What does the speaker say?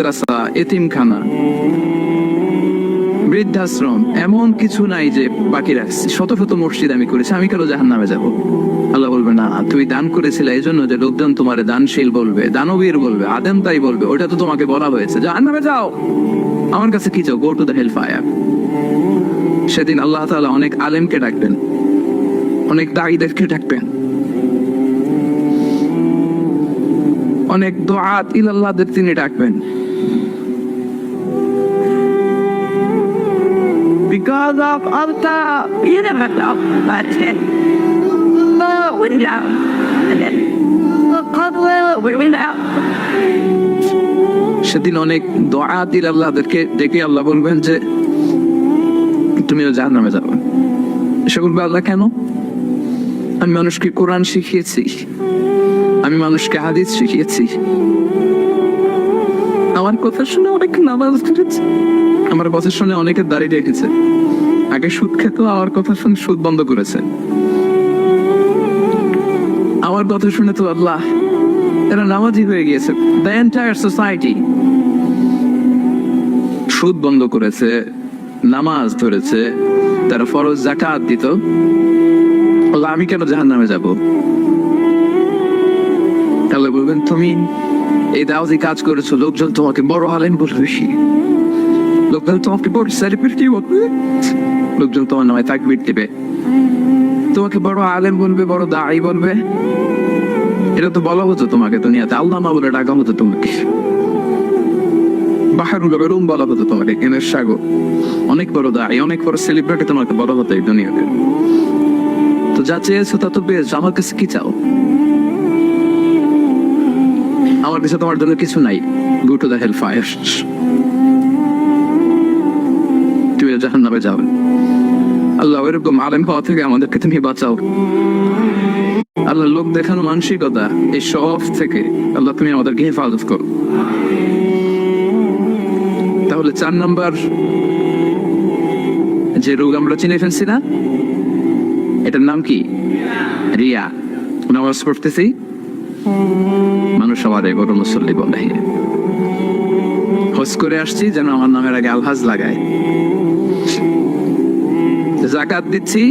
মাদ্রাসা, এতিমখানা, বৃদ্ধাশ্রম, এমন কিছু নাই যে বাকি রাখছি। শত শত মসজিদ আমি করেছি, আমি কেন জাহান্নামে যাব? আল্লাহ বলবে না, তুমি দান করেছিলে এই জন্য যে লোকজন তোমারে দানশীল বলবে, দানবীর বলবে, আদেম তাই বলবে। ওটা তো তোমাকে বলা হয়েছে জাহান্নামে যাও, আমার কাছে কি চাও? Go to the hell fire. সেদিন আল্লাহ তাআলা অনেক আলেমকে ডাকবেন, অনেক দাঈদেরকে ডাকবেন, অনেক দুআত ইলাল্লাহদের তিনি ডাকবেন। Because of Allah, you never know, but we know, and then we know. সেদিন অনেক দুআত ইলাল্লাহদেরকে ডেকে আল্লাহ বলবেন যে তুমিও জাহান্নামে যাবে। সে বলবে আল্লাহ কেন? আমি মানুষকে কোরআন শিখিয়েছি, আমি মানুষকে হাদিস শিখিয়েছি, আমার কথা শুনে অনেক নামাজ পড়েছে, আমার কথা শুনে অনেকে দাঁড়িয়ে রেখেছে, আগে সুদ খেত, আমার কথা শুনে সুদ বন্ধ করেছে, আমার কথা শুনে তো আল্লাহ এরা নামাজি হয়ে গিয়েছে। দ্য এন্টায়ার সোসাইটি সুদ বন্ধ করেছে, নামাজ ধরেছে, তারা ফরজ যাকাত দিত, আমি কেন জাহান্নামে যাব? আল্লাহ বলবেন তুমি এই দাওয়াতি কাজ করেছো, লোকজন তোমাকে বড় আলেম বলবে, লোকজন তোমাকে বড় সেলিব্রিটি বলবে, লোকজন তোমার নামে তাকবীর দিবে, তোমাকে বড় আলেম বলবে, বড় দাঈ বলবে। এটা তো বলা হতো তোমাকে দুনিয়াতে, আল্লামা বলে ডাকা হতো তোমাকে, বাহরুল উলুম বলা হতো তোমাকে, জ্ঞানের সাগর, অনেক বড় দাঈ, অনেক বড় সেলিব্রিটি তোমাকে বলা হতো এই দুনিয়াতে। তো যা চেয়েছো তা তো পেয়েছো, আমার কাছে কি চাও? আমার কাছে তোমার জন্য কিছু নাই। Go to the hell fire, তুমি জাহান্নামে যাবে। আল্লাহ এরকম আলেম হওয়া থেকে আমাদেরকে তুমি বাঁচাও। আল্লাহ লোক দেখানো মানসিকতা, এই সব থেকে আল্লাহ তুমি আমাদেরকে হেফাজত করো। তাহলে 4 নাম্বার যে রোগ আমরা চিনে ফেলছি না, এটার নাম কি? রিয়া। নামাজ পড়তেছি, মানুষ আমার বড় মুসল্লি বলে, হজ করে আসছি যেন আমার নামের আগে আলহাজ লাগায়, যাকাত দিচ্ছি,